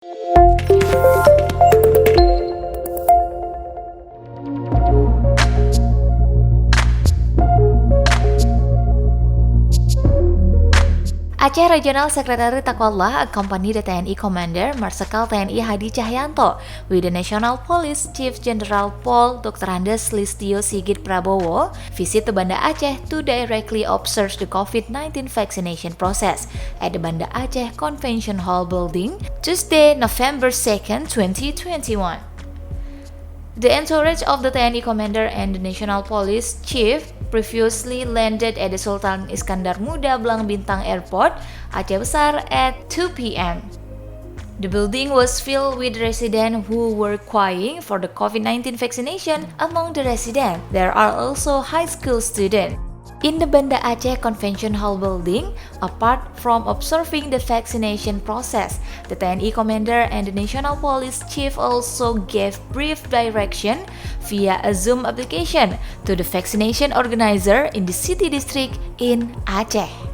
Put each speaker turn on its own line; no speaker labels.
Aceh Regional Secretary Takwallah accompanied the TNI Commander Marsikal TNI Hadi Cahyanto with the National Police Chief General Pol Dr. Andes Listio Sigit Prabowo visit to Banda Aceh to directly observe the Covid-19 vaccination process at the Banda Aceh Convention Hall building Tuesday, November 2nd, 2021. The entourage of the TNI Commander and the National Police Chief previously landed at the Sultan Iskandar Muda Blang Bintang Airport, Aceh Besar at 2 p.m. The building was filled with residents who were queuing for the COVID-19 vaccination. Among the residents, there are also high school students. In the Banda Aceh Convention Hall building, apart from observing the vaccination process, the TNI Commander and the National Police Chief also gave brief direction via a Zoom application to the vaccination organizer in the city district in Aceh.